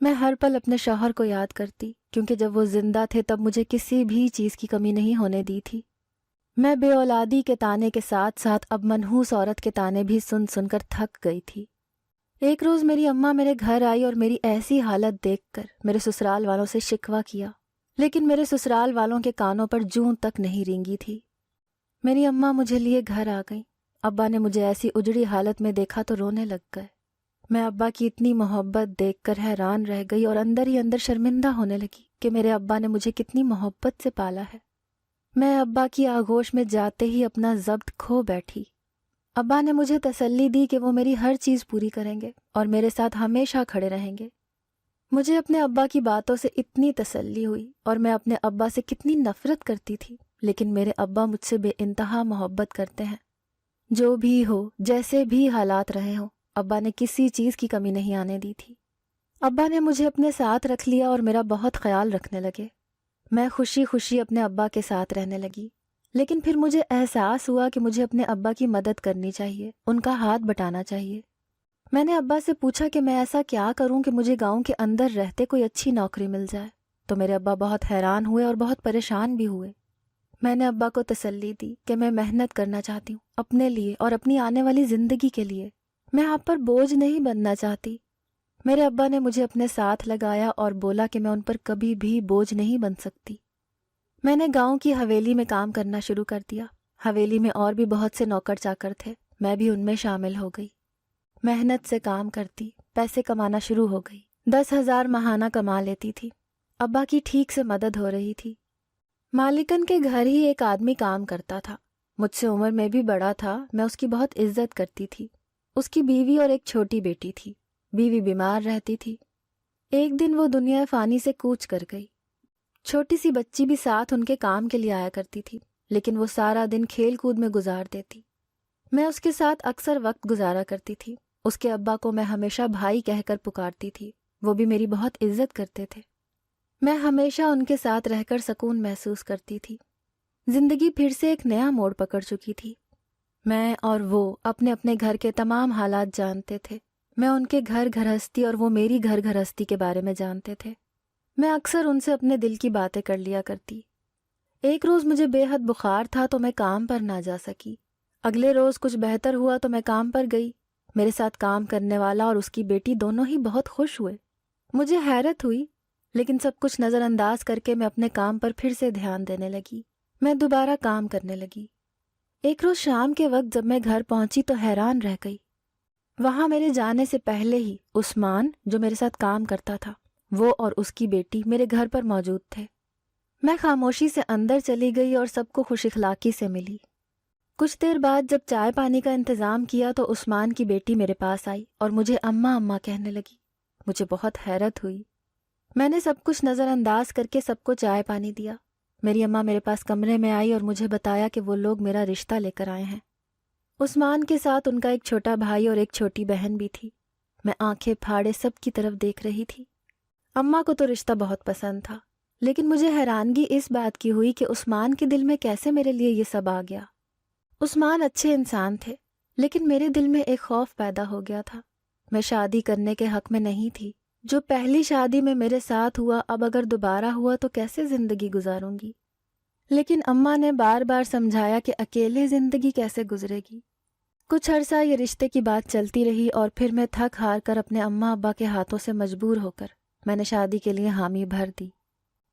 میں ہر پل اپنے شوہر کو یاد کرتی، کیونکہ جب وہ زندہ تھے تب مجھے کسی بھی چیز کی کمی نہیں ہونے دی تھی۔ میں بے اولادی کے تانے کے ساتھ ساتھ اب منحوس عورت کے تانے بھی سن سن کر تھک گئی تھی۔ ایک روز میری اماں میرے گھر آئی اور میری ایسی حالت دیکھ کر میرے سسرال والوں سے شکوہ کیا، لیکن میرے سسرال والوں کے کانوں پر جوں تک نہیں رینگی تھی۔ میری اماں مجھے لیے گھر آ گئیں۔ ابا نے مجھے ایسی اجڑی حالت میں دیکھا تو رونے لگ گئے۔ میں ابا کی اتنی محبت دیکھ کر حیران رہ گئی اور اندر ہی اندر شرمندہ ہونے لگی کہ میرے ابا نے مجھے کتنی محبت سے پالا ہے۔ میں ابا کی آغوش میں جاتے ہی اپنا ضبط کھو بیٹھی۔ ابا نے مجھے تسلی دی کہ وہ میری ہر چیز پوری کریں گے اور میرے ساتھ ہمیشہ کھڑے رہیں گے۔ مجھے اپنے ابا کی باتوں سے اتنی تسلی ہوئی، اور میں اپنے ابا سے کتنی نفرت کرتی تھی، لیکن میرے ابا مجھ سے بے انتہا محبت کرتے ہیں۔ جو بھی ہو، جیسے بھی حالات رہے ہوں، ابا نے کسی چیز کی کمی نہیں آنے دی تھی۔ ابا نے مجھے اپنے ساتھ رکھ لیا اور میرا بہت خیال رکھنے لگے۔ میں خوشی خوشی اپنے ابا کے ساتھ رہنے لگی، لیکن پھر مجھے احساس ہوا کہ مجھے اپنے ابا کی مدد کرنی چاہیے، ان کا ہاتھ بٹانا چاہیے۔ میں نے ابا سے پوچھا کہ میں ایسا کیا کروں کہ مجھے گاؤں کے اندر رہتے کوئی اچھی نوکری مل جائے، تو میرے ابا بہت حیران ہوئے اور بہت پریشان بھی ہوئے۔ میں نے ابا کو تسلی دی کہ میں محنت کرنا چاہتی ہوں اپنے لیے اور اپنی آنے والی زندگی کے لیے، میں آپ پر بوجھ نہیں بننا چاہتی۔ میرے ابا نے مجھے اپنے ساتھ لگایا اور بولا کہ میں ان پر کبھی بھی بوجھ نہیں بن سکتی۔ میں نے گاؤں کی حویلی میں کام کرنا شروع کر دیا۔ حویلی میں اور بھی بہت سے نوکر چاکر تھے، میں بھی ان میں شامل ہو گئی۔ محنت سے کام کرتی، پیسے کمانا شروع ہو گئی۔ 10,000 ماہانہ کما لیتی تھی۔ ابا کی ٹھیک سے مدد ہو رہی تھی۔ مالکن کے گھر ہی ایک آدمی کام کرتا تھا، مجھ سے عمر میں بھی بڑا تھا۔ میں اس کی بہت عزت کرتی تھی۔ اس کی بیوی اور ایک چھوٹی بیٹی تھی۔ بیوی بیمار رہتی تھی۔ ایک دن وہ دنیا فانی سے کوچ کر گئی۔ چھوٹی سی بچی بھی ساتھ ان کے کام کے لیے آیا کرتی تھی، لیکن وہ سارا دن کھیل کود میں گزار دیتی۔ میں اس کے ساتھ اکثر وقت گزارا کرتی تھی۔ اس کے ابا کو میں ہمیشہ بھائی کہہ کر پکارتی تھی، وہ بھی میری بہت عزت کرتے تھے۔ میں ہمیشہ ان کے ساتھ رہ کر سکون محسوس کرتی تھی۔ زندگی پھر سے ایک نیا موڑ پکڑ چکی تھی۔ میں اور وہ اپنے اپنے گھر کے تمام حالات جانتے تھے۔ میں ان کے گھر گھرستی اور وہ میری گھر گھرستی کے بارے میں جانتے تھے۔ میں اکثر ان سے اپنے دل کی باتیں کر لیا کرتی۔ ایک روز مجھے بے حد بخار تھا تو میں کام پر نہ جا سکی۔ اگلے روز کچھ بہتر ہوا تو میں کام پر گئی۔ میرے ساتھ کام کرنے والا اور اس کی بیٹی دونوں ہی بہت خوش ہوئے۔ مجھے حیرت ہوئی، لیکن سب کچھ نظر انداز کر کے میں اپنے کام پر پھر سے دھیان دینے لگی۔ میں دوبارہ کام کرنے لگی۔ ایک روز شام کے وقت جب میں گھر پہنچی تو حیران رہ گئی۔ وہاں میرے جانے سے پہلے ہی عثمان، جو میرے ساتھ کام کرتا تھا، وہ اور اس کی بیٹی میرے گھر پر موجود تھے۔ میں خاموشی سے اندر چلی گئی اور سب کو خوش اخلاقی سے ملی۔ کچھ دیر بعد جب چائے پانی کا انتظام کیا تو عثمان کی بیٹی میرے پاس آئی اور مجھے اماں اماں کہنے لگی۔ مجھے بہت حیرت ہوئی۔ میں نے سب کچھ نظر انداز کر کے سب کو چائے پانی دیا۔ میری اماں میرے پاس کمرے میں آئی اور مجھے بتایا کہ وہ لوگ میرا رشتہ لے کر آئے ہیں۔ عثمان کے ساتھ ان کا ایک چھوٹا بھائی اور ایک چھوٹی بہن بھی تھی۔ میں آنکھیں پھاڑے سب کی طرف دیکھ رہی تھی۔ اماں کو تو رشتہ بہت پسند تھا، لیکن مجھے حیرانگی اس بات کی ہوئی کہ عثمان کے دل میں کیسے میرے لیے یہ سب آ گیا۔ عثمان اچھے انسان تھے، لیکن میرے دل میں ایک خوف پیدا ہو گیا تھا۔ میں شادی کرنے کے حق میں نہیں تھی۔ جو پہلی شادی میں میرے ساتھ ہوا، اب اگر دوبارہ ہوا تو کیسے زندگی گزاروں گی؟ لیکن اماں نے بار بار سمجھایا کہ اکیلے زندگی کیسے گزرے گی۔ کچھ عرصہ یہ رشتے کی بات چلتی رہی اور پھر میں تھک ہار کر اپنے اماں ابا کے ہاتھوں سے مجبور ہو کر میں نے شادی کے لیے حامی بھر دی۔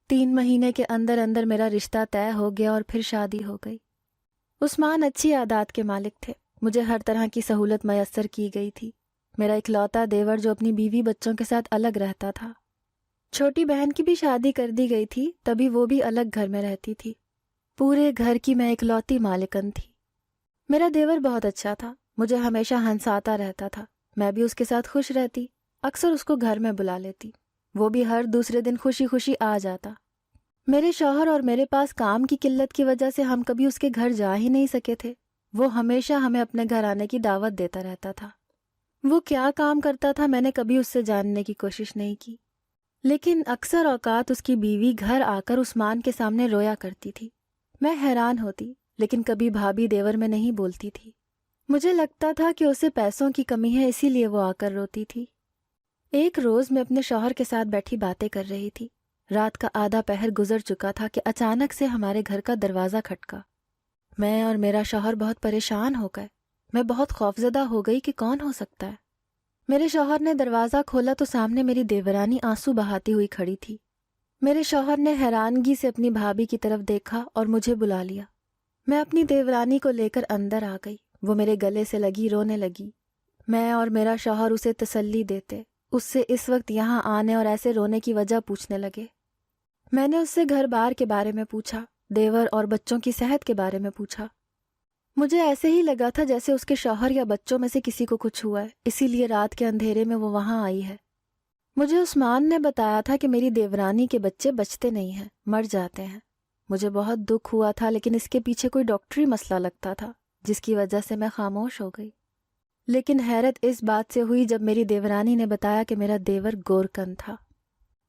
3 مہینے کے اندر اندر میرا رشتہ طے ہو گیا اور پھر شادی ہو گئی۔ عثمان اچھی عادات کے مالک تھے۔ مجھے ہر طرح کی سہولت میسر کی گئی تھی۔ میرا اکلوتا دیور جو اپنی بیوی بچوں کے ساتھ الگ رہتا تھا۔ چھوٹی بہن کی بھی شادی کر دی گئی تھی، تبھی وہ بھی الگ گھر میں رہتی تھی۔ پورے گھر کی میں اکلوتی مالکن تھی۔ میرا دیور بہت اچھا تھا، مجھے ہمیشہ ہنساتا رہتا تھا۔ میں بھی اس کے ساتھ خوش رہتی، اکثر اس کو گھر میں بلا لیتی۔ وہ بھی ہر دوسرے دن خوشی خوشی آ جاتا۔ میرے شوہر اور میرے پاس کام کی قلت کی وجہ سے ہم کبھی اس کے گھر جا ہی نہیں سکے تھے۔ وہ ہمیشہ ہمیں اپنے گھر آنے کی دعوت دیتا رہتا تھا۔ وہ کیا کام کرتا تھا میں نے کبھی اس سے جاننے کی کوشش نہیں کی، لیکن اکثر اوقات اس کی بیوی گھر آ کر عثمان کے سامنے رویا کرتی تھی۔ میں حیران ہوتی، لیکن کبھی بھابھی دیور میں نہیں بولتی تھی۔ مجھے لگتا تھا کہ اسے پیسوں کی کمی ہے، اسی لیے وہ آ کر روتی تھی۔ ایک روز میں اپنے شوہر کے ساتھ بیٹھی باتیں کر رہی تھی۔ رات کا آدھا پہر گزر چکا تھا کہ اچانک سے ہمارے گھر کا دروازہ کھٹکا۔ میں اور میرا شوہر بہت پریشان ہو گئے۔ میں بہت خوفزدہ ہو گئی کہ کون ہو سکتا ہے۔ میرے شوہر نے دروازہ کھولا تو سامنے میری دیورانی آنسو بہاتی ہوئی کھڑی تھی۔ میرے شوہر نے حیرانگی سے اپنی بھابھی کی طرف دیکھا اور مجھے بلا لیا۔ میں اپنی دیورانی کو لے کر اندر آ گئی۔ وہ میرے گلے سے لگی رونے لگی۔ میں اور میرا شوہر اسے تسلی دیتے، اس سے اس وقت یہاں آنے اور ایسے رونے کی وجہ پوچھنے لگے۔ میں نے اس سے گھر بار کے بارے میں پوچھا، دیور اور بچوں کی صحت کے بارے میں پوچھا۔ مجھے ایسے ہی لگا تھا جیسے اس کے شوہر یا بچوں میں سے کسی کو کچھ ہوا ہے، اسی لیے رات کے اندھیرے میں وہ وہاں آئی ہے۔ مجھے عثمان نے بتایا تھا کہ میری دیورانی کے بچے بچتے نہیں ہیں، مر جاتے ہیں۔ مجھے بہت دکھ ہوا تھا، لیکن اس کے پیچھے کوئی ڈاکٹری مسئلہ لگتا تھا جس کی وجہ سے میں خاموش ہو گئی۔ لیکن حیرت اس بات سے ہوئی جب میری دیورانی نے بتایا کہ میرا دیور گورکن تھا۔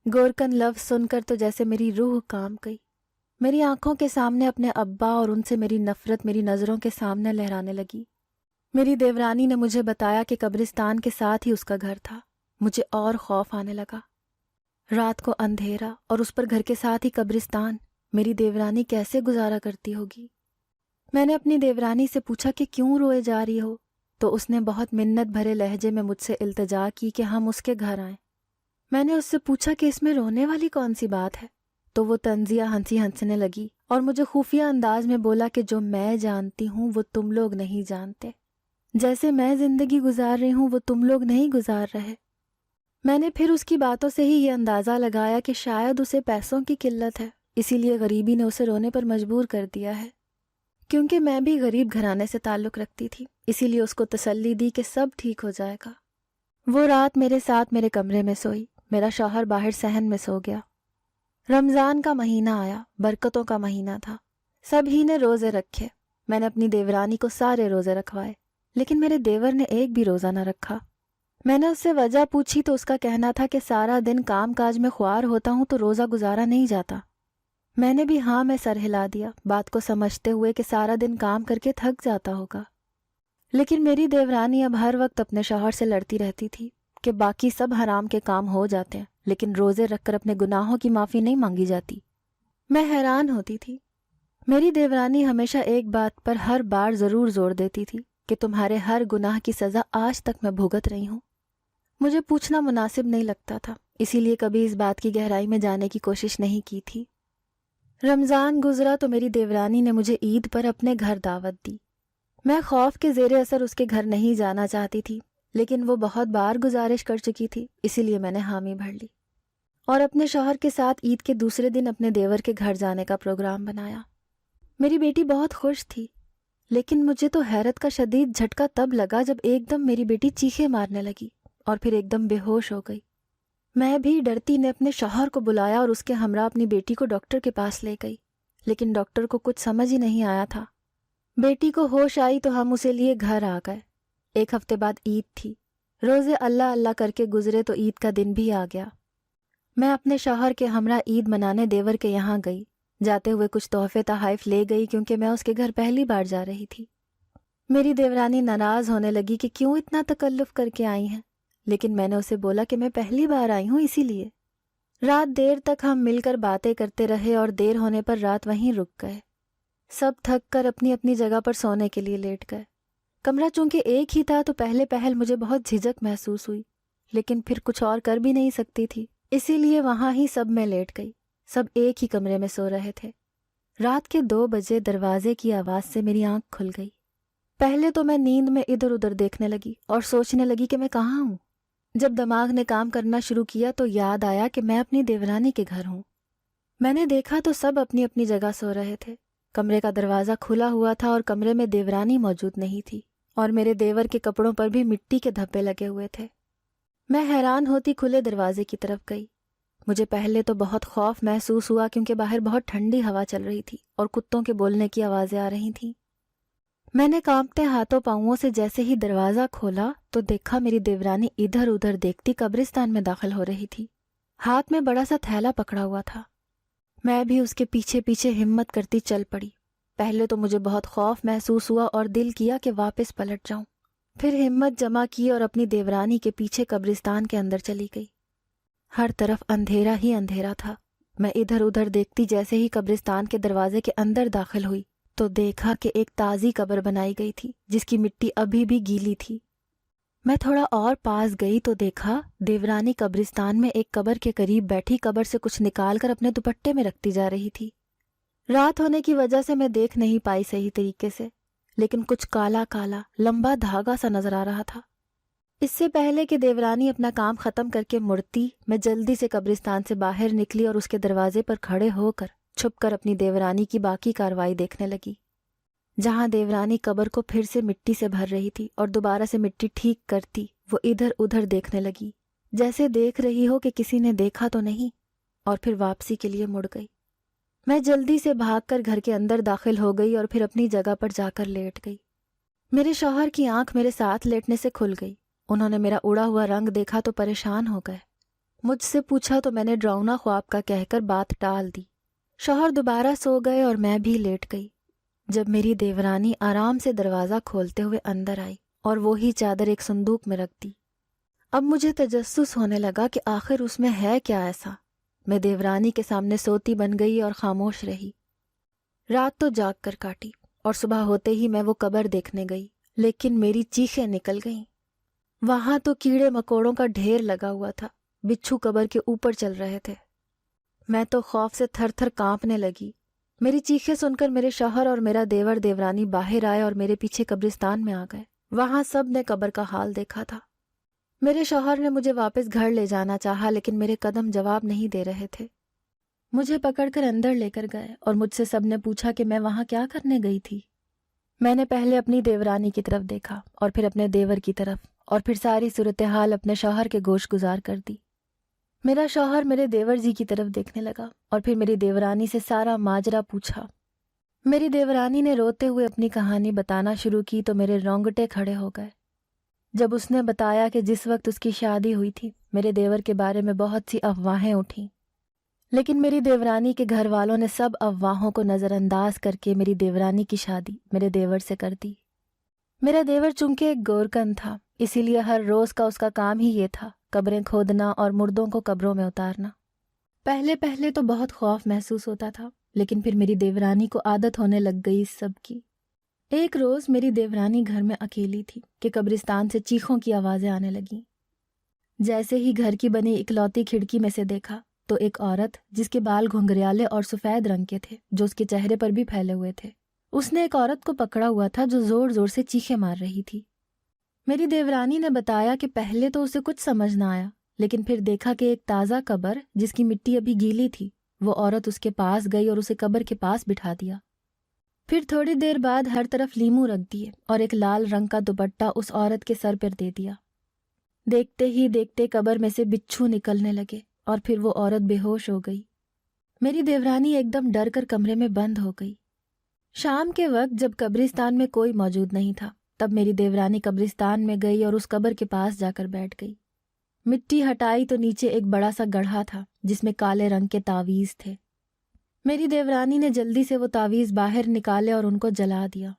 گورکن لفظ سن کر تو جیسے میری روح کانپ گئی۔ میری آنکھوں کے سامنے اپنے ابا اور ان سے میری نفرت میری نظروں کے سامنے لہرانے لگی۔ میری دیورانی نے مجھے بتایا کہ قبرستان کے ساتھ ہی اس کا گھر تھا۔ مجھے اور خوف آنے لگا۔ رات کو اندھیرا اور اس پر گھر کے ساتھ ہی قبرستان، میری دیورانی کیسے گزارا کرتی ہوگی؟ میں نے اپنی دیورانی سے پوچھا کہ کیوں روئے جا رہی ہو، تو اس نے بہت منت بھرے لہجے میں مجھ سے التجا کی کہ ہم اس کے گھر آئیں۔ میں نے اس سے پوچھا کہ اس میں رونے والی کون سی بات ہے، تو وہ طنزیہ ہنسنے لگی اور مجھے خفیہ انداز میں بولا کہ جو میں جانتی ہوں وہ تم لوگ نہیں جانتے، جیسے میں زندگی گزار رہی ہوں وہ تم لوگ نہیں گزار رہے۔ میں نے پھر اس کی باتوں سے ہی یہ اندازہ لگایا کہ شاید اسے پیسوں کی قلت ہے، اسی لیے غریبی نے اسے رونے پر مجبور کر دیا ہے۔ کیونکہ میں بھی غریب گھرانے سے تعلق رکھتی تھی، اسی لیے اس کو تسلی دی کہ سب ٹھیک ہو جائے گا۔ وہ رات میرے ساتھ میرے کمرے میں سوئی، میرا شوہر باہر صحن میں سو گیا۔ رمضان کا مہینہ آیا، برکتوں کا مہینہ تھا، سب ہی نے روزے رکھے۔ میں نے اپنی دیورانی کو سارے روزے رکھوائے، لیکن میرے دیور نے ایک بھی روزہ نہ رکھا۔ میں نے اس سے وجہ پوچھی تو اس کا کہنا تھا کہ سارا دن کام کاج میں خوار ہوتا ہوں تو روزہ گزارا نہیں جاتا۔ میں نے بھی ہاں میں سر ہلا دیا، بات کو سمجھتے ہوئے کہ سارا دن کام کر کے تھک جاتا ہوگا۔ لیکن میری دیورانی اب ہر وقت اپنے شوہر سے لڑتی رہتی تھی کہ باقی سب حرام کے کام ہو جاتے ہیں، لیکن روزے رکھ کر اپنے گناہوں کی معافی نہیں مانگی جاتی۔ میں حیران ہوتی تھی۔ میری دیورانی ہمیشہ ایک بات پر ہر بار ضرور زور دیتی تھی کہ تمہارے ہر گناہ کی سزا آج تک میں بھگت رہی ہوں۔ مجھے پوچھنا مناسب نہیں لگتا تھا، اسی لیے کبھی اس بات کی گہرائی میں جانے کی کوشش نہیں کی تھی۔ رمضان گزرا تو میری دیورانی نے مجھے عید پر اپنے گھر دعوت دی۔ میں خوف کے زیر اثر اس کے گھر نہیں جانا چاہتی تھی، لیکن وہ بہت بار گزارش کر چکی تھی، اسی لیے میں نے حامی بھر لی اور اپنے شوہر کے ساتھ عید کے دوسرے دن اپنے دیور کے گھر جانے کا پروگرام بنایا۔ میری بیٹی بہت خوش تھی، لیکن مجھے تو حیرت کا شدید جھٹکا تب لگا جب ایک دم میری بیٹی چیخیں مارنے لگی اور پھر ایک دم بے ہوش ہو گئی۔ میں بھی ڈرتی نے اپنے شوہر کو بلایا اور اس کے ہمراہ اپنی بیٹی کو ڈاکٹر کے پاس لے گئی، لیکن ڈاکٹر کو کچھ سمجھ ہی نہیں آیا تھا۔ بیٹی کو ہوش آئی تو ہم اسے لیے گھر آ گئے۔ ایک ہفتے بعد عید تھی۔ روزے اللہ اللہ کر کے گزرے تو عید کا دن بھی آ گیا۔ میں اپنے شوہر کے ہمراہ عید منانے دیور کے یہاں گئی۔ جاتے ہوئے کچھ تحفے تحائف لے گئی کیونکہ میں اس کے گھر پہلی بار جا رہی تھی۔ میری دیورانی ناراض ہونے لگی کہ کیوں اتنا تکلف کر کے آئی ہیں، لیکن میں نے اسے بولا کہ میں پہلی بار آئی ہوں اسی لیے۔ رات دیر تک ہم مل کر باتیں کرتے رہے اور دیر ہونے پر رات وہیں رک گئے۔ سب تھک کر اپنی اپنی جگہ پر سونے کے لیے لیٹ گئے۔ کمرہ چونکہ ایک ہی تھا تو پہلے پہل مجھے بہت جھجک محسوس ہوئی، لیکن پھر کچھ اور کر بھی نہیں سکتی تھی، اسی لیے وہاں ہی سب میں لیٹ گئی۔ سب ایک ہی کمرے میں سو رہے تھے۔ رات کے 2 بجے دروازے کی آواز سے میری آنکھ کھل گئی۔ پہلے تو میں نیند میں ادھر ادھر دیکھنے لگی اور سوچنے لگی کہ میں کہاں ہوں۔ جب دماغ نے کام کرنا شروع کیا تو یاد آیا کہ میں اپنی دیورانی کے گھر ہوں۔ میں نے دیکھا تو سب اپنی اپنی جگہ سو رہے تھے۔ کمرے کا دروازہ کھلا ہوا تھا اور کمرے میں دیورانی موجود نہیں تھی، اور میرے دیور کے کپڑوں پر بھی مٹی کے دھبے لگے ہوئے تھے۔ میں حیران ہوتی کھلے دروازے کی طرف گئی۔ مجھے پہلے تو بہت خوف محسوس ہوا کیونکہ باہر بہت ٹھنڈی ہوا چل رہی تھی اور کتوں کے بولنے کی آوازیں آ رہی تھیں۔ میں نے کانپتے ہاتھوں پاؤں سے جیسے ہی دروازہ کھولا تو دیکھا میری دیورانی ادھر ادھر دیکھتی قبرستان میں داخل ہو رہی تھی۔ ہاتھ میں بڑا سا تھیلا پکڑا ہوا تھا۔ میں بھی اس کے پیچھے پیچھے ہمت کرتی چل پڑی۔ پہلے تو مجھے بہت خوف محسوس ہوا اور دل کیا کہ واپس پلٹ جاؤں، پھر ہمت جمع کی اور اپنی دیورانی کے پیچھے قبرستان کے اندر چلی گئی۔ ہر طرف اندھیرا ہی اندھیرا تھا۔ میں ادھر ادھر دیکھتی جیسے ہی قبرستان کے دروازے کے اندر داخل ہوئی تو دیکھا کہ ایک تازی قبر بنائی گئی تھی جس کی مٹی ابھی بھی گیلی تھی۔ میں تھوڑا اور پاس گئی تو دیکھا دیورانی قبرستان میں ایک قبر کے قریب بیٹھی قبر سے کچھ نکال کر اپنے دوپٹے میں رکھتی جا رہی تھی۔ رات ہونے کی وجہ سے میں دیکھ نہیں پائی صحیح طریقے سے، لیکن کچھ کالا کالا لمبا دھاگا سا نظر آ رہا تھا۔ اس سے پہلے کہ دیورانی اپنا کام ختم کر کے مڑتی، میں جلدی سے قبرستان سے باہر نکلی اور اس کے دروازے پر کھڑے ہو کر چھپ کر اپنی دیورانی کی باقی کارروائی دیکھنے لگی۔ جہاں دیورانی قبر کو پھر سے مٹی سے بھر رہی تھی اور دوبارہ سے مٹی ٹھیک کرتی، وہ ادھر ادھر دیکھنے لگی، جیسے دیکھ رہی ہو کہ کسی نے دیکھا تو نہیں، اور پھر واپسی کے لیے مڑ گئی۔ میں جلدی سے بھاگ کر گھر کے اندر داخل ہو گئی اور پھر اپنی جگہ پر جا کر لیٹ گئی۔ میرے شوہر کی آنکھ میرے ساتھ لیٹنے سے کھل گئی۔ انہوں نے میرا اڑا ہوا رنگ دیکھا تو پریشان ہو گئے۔ مجھ سے پوچھا تو میں نے ڈراؤنا خواب کا کہہ کر بات ٹال دی۔ شوہر دوبارہ سو گئے اور میں بھی لیٹ گئی۔ جب میری دیورانی آرام سے دروازہ کھولتے ہوئے اندر آئی اور وہی چادر ایک صندوق میں رکھ دی، اب مجھے تجسس ہونے لگا کہ آخر اس میں ہے کیا ایسا۔ میں دیورانی کے سامنے سوتی بن گئی اور خاموش رہی۔ رات تو جاگ کر کاٹی اور صبح ہوتے ہی میں وہ قبر دیکھنے گئی، لیکن میری چیخیں نکل گئیں۔ وہاں تو کیڑے مکوڑوں کا ڈھیر لگا ہوا تھا، بچھو قبر کے اوپر چل رہے تھے۔ میں تو خوف سے تھر تھر کانپنے لگی۔ میری چیخیں سن کر میرے شوہر اور میرا دیور دیورانی باہر آئے اور میرے پیچھے قبرستان میں آ گئے۔ وہاں سب نے قبر کا حال دیکھا تھا۔ میرے شوہر نے مجھے واپس گھر لے جانا چاہا، لیکن میرے قدم جواب نہیں دے رہے تھے۔ مجھے پکڑ کر اندر لے کر گئے اور مجھ سے سب نے پوچھا کہ میں وہاں کیا کرنے گئی تھی۔ میں نے پہلے اپنی دیورانی کی طرف دیکھا اور پھر اپنے دیور کی طرف، اور پھر ساری صورتحال اپنے شوہر کے گوش گزار کر دی۔ میرا شوہر میرے دیور جی کی طرف دیکھنے لگا اور پھر میری دیورانی سے سارا ماجرا پوچھا۔ میری دیورانی نے روتے ہوئے اپنی کہانی بتانا شروع کی تو میرے رونگٹے کھڑے ہو گئے جب اس نے بتایا کہ جس وقت اس کی شادی ہوئی تھی میرے دیور کے بارے میں بہت سی افواہیں اٹھیں، لیکن میری دیورانی کے گھر والوں نے سب افواہوں کو نظر انداز کر کے میری دیورانی کی شادی میرے دیور سے کر دی۔ میرا دیور چونکہ ایک گورکن تھا، اسی لیے ہر روز کا اس کا کام ہی یہ تھا، قبریں کھودنا اور مردوں کو قبروں میں اتارنا۔ پہلے تو بہت خوف محسوس ہوتا تھا، لیکن پھر میری دیورانی کو عادت ہونے لگ گئی اس سب کی۔ ایک روز میری دیورانی گھر میں اکیلی تھی کہ قبرستان سے چیخوں کی آوازیں آنے لگیں۔ جیسے ہی گھر کی بنی اکلوتی کھڑکی میں سے دیکھا تو ایک عورت جس کے بال گھنگریالے اور سفید رنگ کے تھے، جو اس کے چہرے پر بھی پھیلے ہوئے تھے، اس نے ایک عورت کو پکڑا ہوا تھا جو زور زور سے چیخیں مار رہی تھی۔ میری دیورانی نے بتایا کہ پہلے تو اسے کچھ سمجھ نہ آیا، لیکن پھر دیکھا کہ ایک تازہ قبر جس کی مٹی ابھی گیلی تھی، وہ عورت اس کے پاس گئی اور اسے قبر کے پاس بٹھا دیا۔ پھر تھوڑی دیر بعد ہر طرف لیمو رکھ دیے اور ایک لال رنگ کا دوپٹہ اس عورت کے سر پر دے دیا۔ دیکھتے ہی دیکھتے قبر میں سے بچھو نکلنے لگے اور پھر وہ عورت بے ہوش ہو گئی۔ میری دیورانی ایک دم ڈر کر کمرے میں بند ہو گئی۔ شام کے وقت جب قبرستان میں کوئی موجود نہیں تھا، تب میری دیورانی قبرستان میں گئی اور اس قبر کے پاس جا کر بیٹھ گئی۔ مٹی ہٹائی تو نیچے ایک بڑا سا گڑھا تھا جس میں کالے رنگ کے تعویذ تھے۔ میری دیورانی نے جلدی سے وہ تعویذ باہر نکالے اور ان کو جلا دیا۔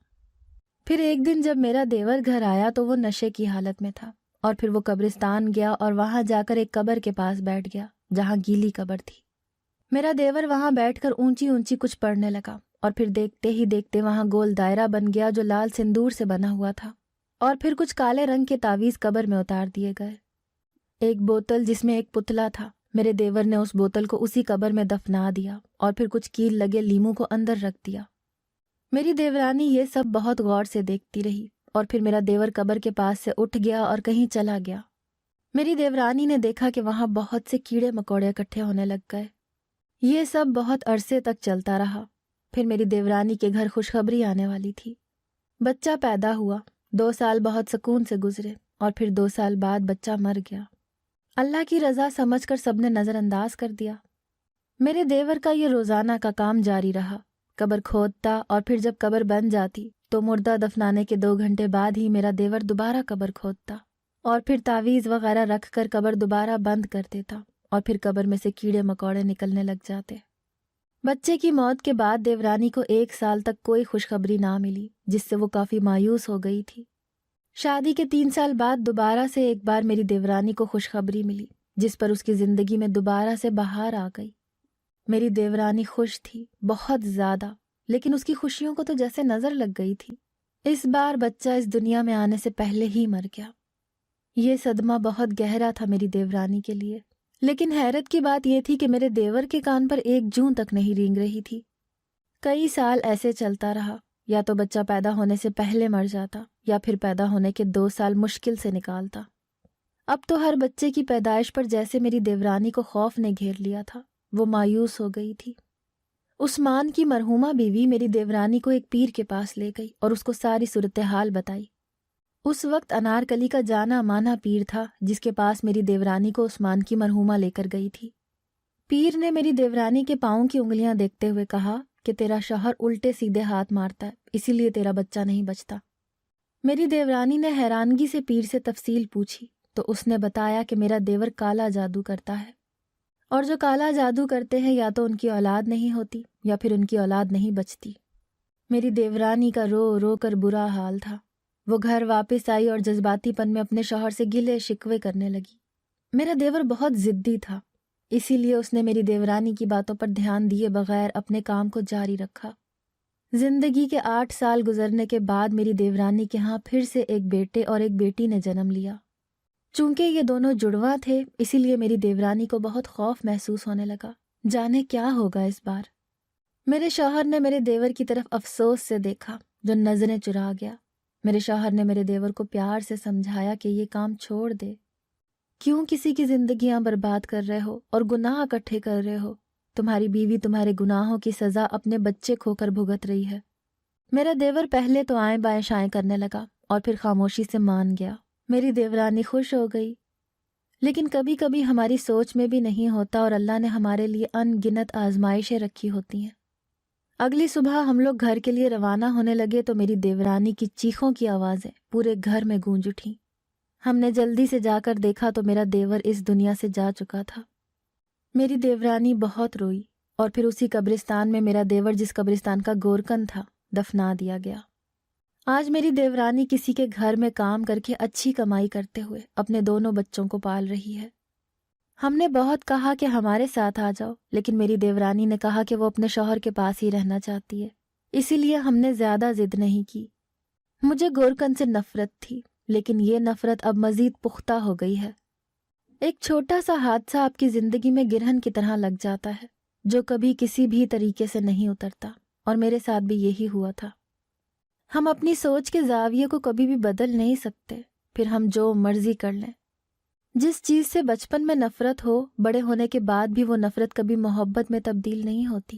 پھر ایک دن جب میرا دیور گھر آیا تو وہ نشے کی حالت میں تھا، اور پھر وہ قبرستان گیا اور وہاں جا کر ایک قبر کے پاس بیٹھ گیا جہاں گیلی قبر تھی۔ میرا دیور وہاں بیٹھ کر اونچی اونچی کچھ پڑھنے لگا، اور پھر دیکھتے ہی دیکھتے وہاں گول دائرہ بن گیا جو لال سندور سے بنا ہوا تھا، اور پھر کچھ کالے رنگ کے تعویذ قبر میں اتار دیے گئے۔ ایک بوتل جس میں ایک پتلا تھا، میرے دیور نے اس بوتل کو اسی قبر میں دفنا دیا اور پھر کچھ کیل لگے لیمو کو اندر رکھ دیا۔ میری دیورانی یہ سب بہت غور سے دیکھتی رہی، اور پھر میرا دیور قبر کے پاس سے اٹھ گیا اور کہیں چلا گیا۔ میری دیورانی نے دیکھا کہ وہاں بہت سے کیڑے مکوڑے اکٹھے ہونے لگ گئے۔ یہ سب بہت عرصے تک چلتا رہا۔ پھر میری دیورانی کے گھر خوشخبری آنے والی تھی۔ بچہ پیدا ہوا، 2 سال بہت سکون سے گزرے، اور پھر 2 سال بعد بچہ مر گیا۔ اللہ کی رضا سمجھ کر سب نے نظر انداز کر دیا۔ میرے دیور کا یہ روزانہ کا کام جاری رہا۔ قبر کھودتا، اور پھر جب قبر بن جاتی تو مردہ دفنانے کے 2 گھنٹے بعد ہی میرا دیور دوبارہ قبر کھودتا، اور پھر تعویذ وغیرہ رکھ کر قبر دوبارہ بند کر دیتا، اور پھر قبر میں سے کیڑے مکوڑے نکلنے لگ جاتے۔ بچے کی موت کے بعد دیورانی کو 1 سال تک کوئی خوشخبری نہ ملی، جس سے وہ کافی مایوس ہو گئی تھی۔ شادی کے 3 سال بعد دوبارہ سے ایک بار میری دیورانی کو خوشخبری ملی، جس پر اس کی زندگی میں دوبارہ سے بہار آ گئی۔ میری دیورانی خوش تھی، بہت زیادہ، لیکن اس کی خوشیوں کو تو جیسے نظر لگ گئی تھی۔ اس بار بچہ اس دنیا میں آنے سے پہلے ہی مر گیا۔ یہ صدمہ بہت گہرا تھا میری دیورانی کے لیے، لیکن حیرت کی بات یہ تھی کہ میرے دیور کے کان پر ایک جون تک نہیں رینگ رہی تھی۔ کئی سال ایسے چلتا رہا، یا تو بچہ پیدا ہونے سے پہلے مر جاتا یا پھر پیدا ہونے کے 2 سال مشکل سے نکالتا۔ اب تو ہر بچے کی پیدائش پر جیسے میری دیورانی کو خوف نے گھیر لیا تھا، وہ مایوس ہو گئی تھی۔ عثمان کی مرحومہ بیوی میری دیورانی کو ایک پیر کے پاس لے گئی اور اس کو ساری صورتحال بتائی۔ اس وقت انارکلی کا جانا مانا پیر تھا جس کے پاس میری دیورانی کو عثمان کی مرحومہ لے کر گئی تھی۔ پیر نے میری دیورانی کے پاؤں کی انگلیاں دیکھتے ہوئے کہا کہ تیرا شوہر الٹے سیدھے ہاتھ مارتا ہے، اسی لیے تیرا بچہ نہیں بچتا۔ میری دیورانی نے حیرانگی سے پیر سے تفصیل پوچھی تو اس نے بتایا کہ میرا دیور کالا جادو کرتا ہے، اور جو کالا جادو کرتے ہیں یا تو ان کی اولاد نہیں ہوتی یا پھر ان کی اولاد نہیں بچتی۔ میری دیورانی کا رو رو کر برا حال تھا۔ وہ گھر واپس آئی اور جذباتی پن میں اپنے شوہر سے گلے شکوے کرنے لگی۔ میرا دیور بہت ضدی تھا، اسی لیے اس نے میری دیورانی کی باتوں پر دھیان دیے بغیر اپنے کام کو جاری رکھا۔ زندگی کے 8 سال گزرنے کے بعد میری دیورانی کے ہاں پھر سے ایک بیٹے اور ایک بیٹی نے جنم لیا۔ چونکہ یہ دونوں جڑواں تھے، اسی لیے میری دیورانی کو بہت خوف محسوس ہونے لگا، جانے کیا ہوگا اس بار۔ میرے شوہر نے میرے دیور کی طرف افسوس سے دیکھا جو نظریں چرا گیا۔ میرے شوہر نے میرے دیور کو پیار سے سمجھایا کہ یہ کام چھوڑ دے، کیوں کسی کی زندگیاں برباد کر رہے ہو اور گناہ اکٹھے کر رہے ہو؟ تمہاری بیوی تمہارے گناہوں کی سزا اپنے بچے کھو کر بھگت رہی ہے۔ میرا دیور پہلے تو آئیں بائیں شائیں کرنے لگا اور پھر خاموشی سے مان گیا۔ میری دیورانی خوش ہو گئی، لیکن کبھی کبھی ہماری سوچ میں بھی نہیں ہوتا اور اللہ نے ہمارے لیے ان گنت آزمائشیں رکھی ہوتی ہیں۔ اگلی صبح ہم لوگ گھر کے لیے روانہ ہونے لگے تو میری دیورانی کی چیخوں کی آوازیں پورے گھر میں گونج اٹھیں۔ ہم نے جلدی سے جا کر دیکھا تو میرا دیور اس دنیا سے جا چکا تھا۔ میری دیورانی بہت روئی اور پھر اسی قبرستان میں میرا دیور جس قبرستان کا گورکن تھا دفنا دیا گیا۔ آج میری دیورانی کسی کے گھر میں کام کر کے اچھی کمائی کرتے ہوئے اپنے دونوں بچوں کو پال رہی ہے۔ ہم نے بہت کہا کہ ہمارے ساتھ آ جاؤ، لیکن میری دیورانی نے کہا کہ وہ اپنے شوہر کے پاس ہی رہنا چاہتی ہے، اسی لیے ہم نے زیادہ ضد نہیں کی۔ مجھے گورکن سے نفرت تھی، لیکن یہ نفرت اب مزید پختہ ہو گئی ہے۔ ایک چھوٹا سا حادثہ آپ کی زندگی میں گرہن کی طرح لگ جاتا ہے جو کبھی کسی بھی طریقے سے نہیں اترتا، اور میرے ساتھ بھی یہی ہوا تھا۔ ہم اپنی سوچ کے زاویے کو کبھی بھی بدل نہیں سکتے، پھر ہم جو مرضی کر لیں۔ جس چیز سے بچپن میں نفرت ہو، بڑے ہونے کے بعد بھی وہ نفرت کبھی محبت میں تبدیل نہیں ہوتی۔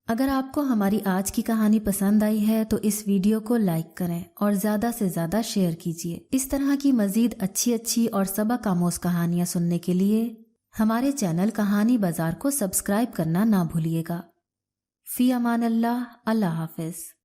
اگر آپ کو ہماری آج کی کہانی پسند آئی ہے تو اس ویڈیو کو لائک کریں اور زیادہ سے زیادہ شیئر کیجیے۔ اس طرح کی مزید اچھی اور سبق آموز کہانیاں سننے کے لیے ہمارے چینل کہانی بازار کو سبسکرائب کرنا نہ بھولیے گا۔ فی امان اللہ، اللہ حافظ۔